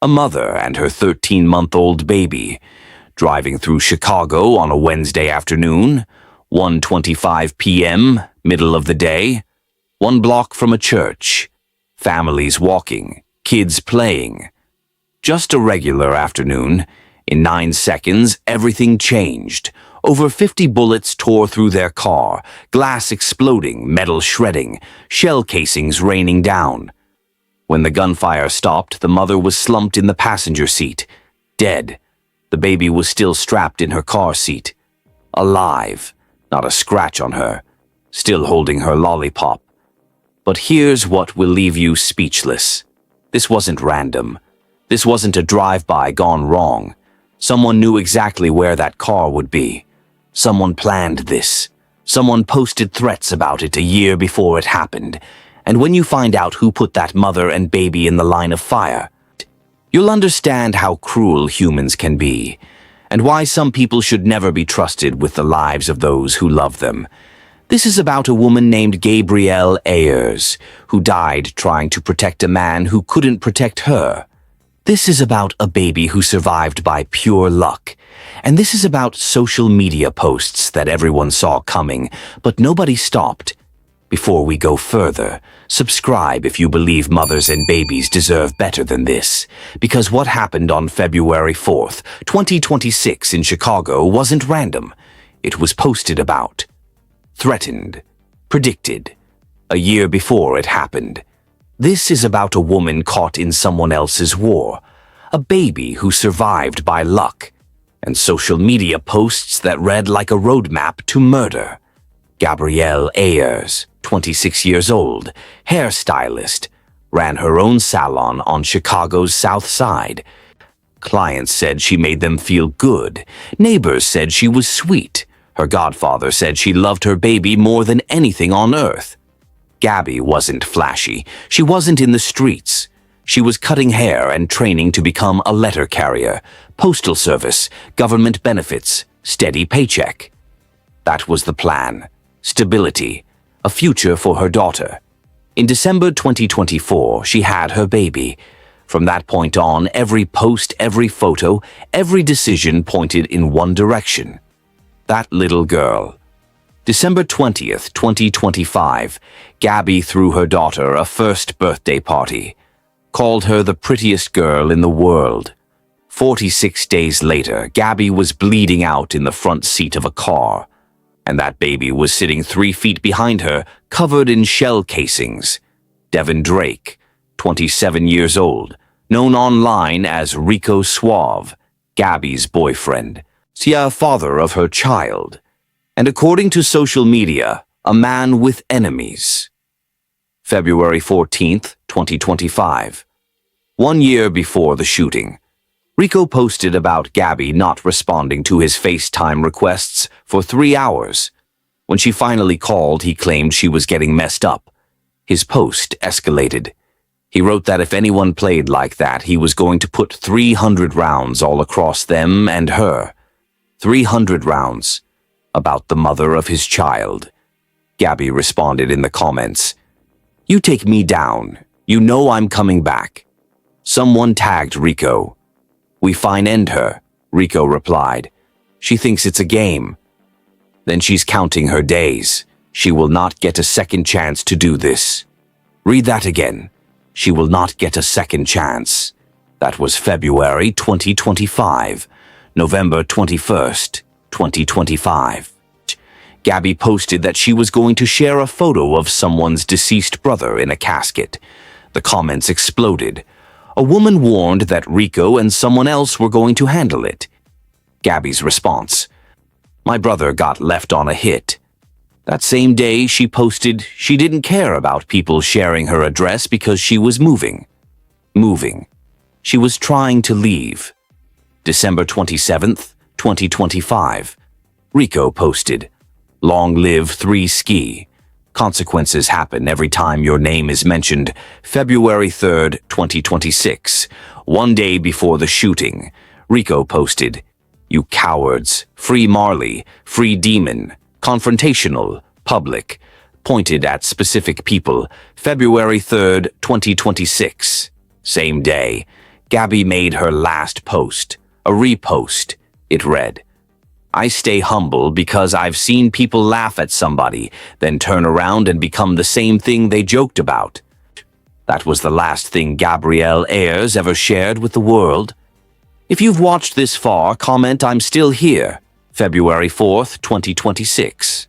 A mother and her 13-month-old baby, driving through Chicago on a Wednesday afternoon, 1:25 p.m., middle of the day, 1 block from a church, families walking, kids playing. Just a regular afternoon. In 9 seconds, everything changed. Over 50 bullets tore through their car, glass exploding, metal shredding, shell casings raining down. When the gunfire stopped, the mother was slumped in the passenger seat, dead. The baby was still strapped in her car seat. Alive, not a scratch on her, still holding her lollipop. But here's what will leave you speechless. This wasn't random. This wasn't a drive-by gone wrong. Someone knew exactly where that car would be. Someone planned this. Someone posted threats about it a year before it happened. And when you find out who put that mother and baby in the line of fire, you'll understand how cruel humans can be, and why some people should never be trusted with the lives of those who love them. This is about a woman named Gabrielle Ayers, who died trying to protect a man who couldn't protect her. This is about a baby who survived by pure luck. And this is about social media posts that everyone saw coming, but nobody stopped. Before we go further, subscribe if you believe mothers and babies deserve better than this. Because what happened on February 4th, 2026 in Chicago wasn't random. It was posted about, threatened, predicted, a year before it happened. This is about a woman caught in someone else's war, a baby who survived by luck, and social media posts that read like a roadmap to murder. Gabrielle Ayers, 26 years old, hairstylist, ran her own salon on Chicago's South Side. Clients said she made them feel good. Neighbors said she was sweet. Her godfather said she loved her baby more than anything on earth. Gabby wasn't flashy. She wasn't in the streets. She was cutting hair and training to become a letter carrier, postal service, government benefits, steady paycheck. That was the plan. Stability. A future for her daughter. In December 2024, she had her baby. From that point on, every post, every photo, every decision pointed in one direction. That little girl. December 20th, 2025, Gabby threw her daughter a first birthday party, called her the prettiest girl in the world. 46 days later, Gabby was bleeding out in the front seat of a car, and that baby was sitting 3 feet behind her, covered in shell casings. Devin Drake, 27 years old, known online as Rico Suave, Gabby's boyfriend, father of her child, and according to social media, a man with enemies. February 14th, 2025. 1 year before the shooting, Rico posted about Gabby not responding to his FaceTime requests for 3 hours. When she finally called, he claimed she was getting messed up. His post escalated. He wrote that if anyone played like that, he was going to put 300 rounds all across them and her. 300 rounds. About the mother of his child. Gabby responded in the comments, "You take me down. You know I'm coming back." Someone tagged Rico. "We fine end her," Rico replied. "She thinks it's a game." Then she's counting her days. She will not get a second chance to do this. Read that again. She will not get a second chance. That was February 2025. November 21st, 2025. Gabby posted that she was going to share a photo of someone's deceased brother in a casket. The comments exploded. A woman warned that Rico and someone else were going to handle it. Gabby's response: "My brother got left on a hit." That same day, she posted she didn't care about people sharing her address because she was moving. She was trying to leave. December 27th, 2025. Rico posted, "Long live 3ski. Consequences happen every time your name is mentioned." February 3rd, 2026. 1 day before the shooting, Rico posted, "You cowards. Free Marley. Free Demon. Confrontational. Public." Pointed at specific people. February 3rd, 2026. Same day, Gabby made her last post, a repost. It read, "I stay humble because I've seen people laugh at somebody, then turn around and become the same thing they joked about." That was the last thing Gabrielle Ayers ever shared with the world. If you've watched this far, comment "I'm still here." February 4th, 2026.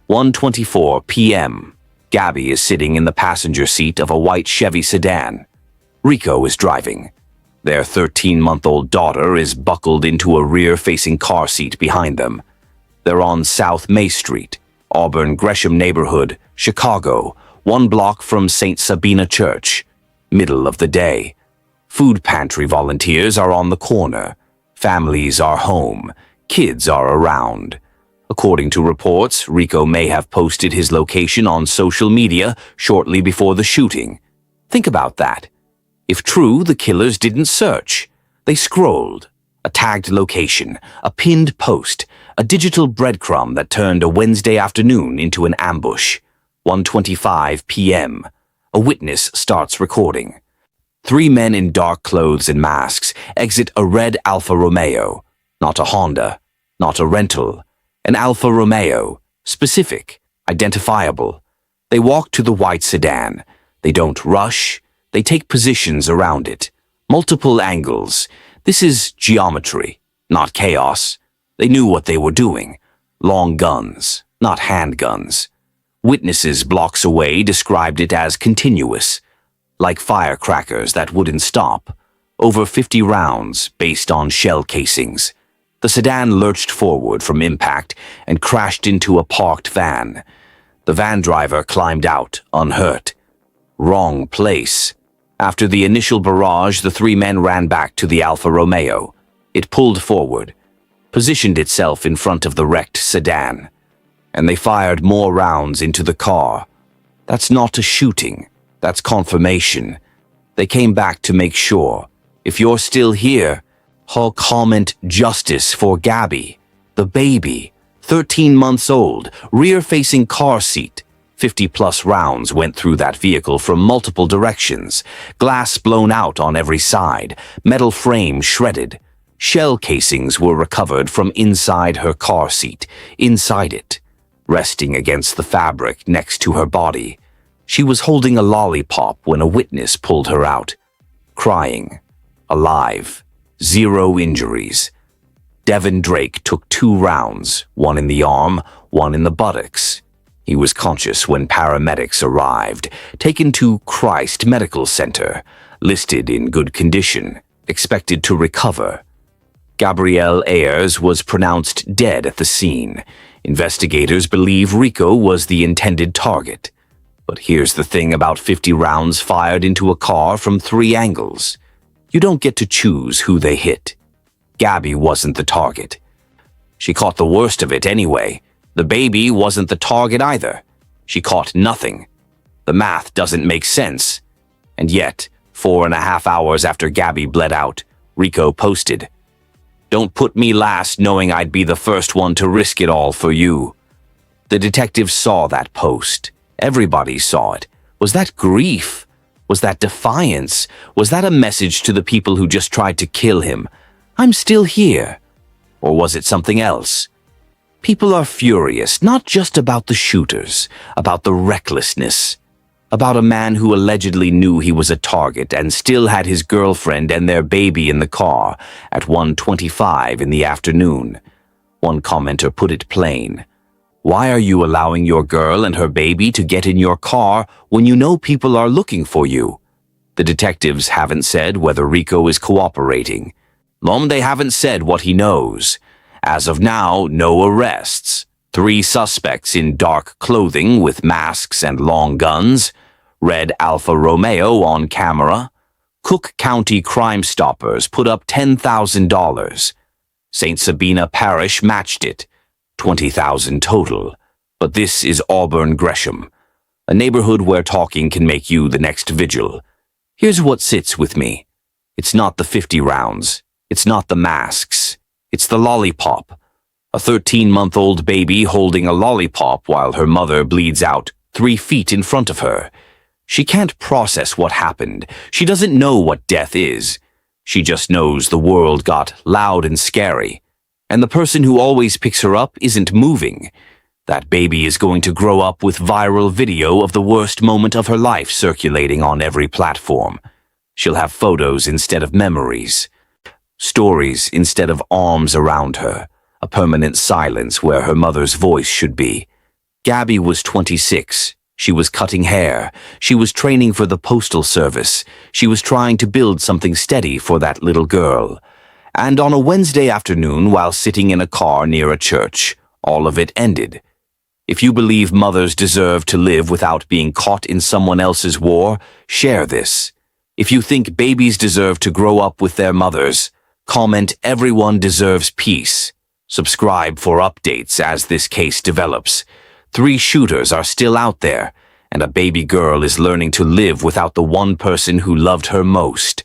1:24 p.m. Gabby is sitting in the passenger seat of a white Chevy sedan. Rico is driving. Their 13-month-old daughter is buckled into a rear-facing car seat behind them. They're on South May Street, Auburn Gresham neighborhood, Chicago, 1 block from St. Sabina Church. Middle of the day. Food pantry volunteers are on the corner. Families are home. Kids are around. According to reports, Rico may have posted his location on social media shortly before the shooting. Think about that. If true, the killers didn't search. They scrolled. A tagged location, a pinned post, a digital breadcrumb that turned a Wednesday afternoon into an ambush. 1:25 p.m. A witness starts recording. 3 men in dark clothes and masks exit a red Alfa Romeo. Not a Honda, not a rental. An Alfa Romeo. Specific, identifiable. They walk to the white sedan. They don't rush. They take positions around it. Multiple angles. This is geometry, not chaos. They knew what they were doing. Long guns, not handguns. Witnesses blocks away described it as continuous. Like firecrackers that wouldn't stop. Over 50 rounds based on shell casings. The sedan lurched forward from impact and crashed into a parked van. The van driver climbed out, unhurt. Wrong place. After the initial barrage, the 3 men ran back to the Alfa Romeo. It pulled forward, positioned itself in front of the wrecked sedan, and they fired more rounds into the car. That's not a shooting. That's confirmation. They came back to make sure. If you're still here, comment "Justice for Gabby." The baby, 13 months old, rear-facing car seat. 50-plus rounds went through that vehicle from multiple directions. Glass blown out on every side, metal frame shredded. Shell casings were recovered from inside her car seat, inside it, resting against the fabric next to her body. She was holding a lollipop when a witness pulled her out. Crying. Alive. 0 injuries. Devin Drake took 2 rounds, 1 in the arm, 1 in the buttocks. He was conscious when paramedics arrived, taken to Christ Medical Center, listed in good condition, expected to recover. Gabrielle Ayers was pronounced dead at the scene. Investigators believe Rico was the intended target. But here's the thing about 50 rounds fired into a car from 3 angles. You don't get to choose who they hit. Gabby wasn't the target. She caught the worst of it anyway. The baby wasn't the target either. She caught nothing. The math doesn't make sense. And yet, 4.5 hours after Gabby bled out, Rico posted, "Don't put me last knowing I'd be the first one to risk it all for you." The detectives saw that post. Everybody saw it. Was that grief? Was that defiance? Was that a message to the people who just tried to kill him? "I'm still here." Or was it something else? People are furious, not just about the shooters, about the recklessness, about a man who allegedly knew he was a target and still had his girlfriend and their baby in the car at 1:25 in the afternoon. One commenter put it plain. Why are you allowing your girl and her baby to get in your car when you know people are looking for you? The detectives haven't said whether Rico is cooperating. They haven't said what he knows. As of now, no arrests. 3 suspects in dark clothing with masks and long guns. Red Alfa Romeo on camera. Cook County Crime Stoppers put up $10,000. St. Sabina Parish matched it. $20,000 total. But this is Auburn Gresham, a neighborhood where talking can make you the next vigil. Here's what sits with me. It's not the 50 rounds. It's not the masks. It's the lollipop. A 13-month-old baby holding a lollipop while her mother bleeds out 3 feet in front of her. She can't process what happened. She doesn't know what death is. She just knows the world got loud and scary, and the person who always picks her up isn't moving. That baby is going to grow up with viral video of the worst moment of her life circulating on every platform. She'll have photos instead of memories, stories instead of arms around her, a permanent silence where her mother's voice should be. Gabby was 26. She was cutting hair. She was training for the postal service. She was trying to build something steady for that little girl. And on a Wednesday afternoon, while sitting in a car near a church, all of it ended. If you believe mothers deserve to live without being caught in someone else's war, share this. If you think babies deserve to grow up with their mothers, comment "Everyone deserves peace." Subscribe for updates as this case develops. 3 shooters are still out there, and a baby girl is learning to live without the one person who loved her most.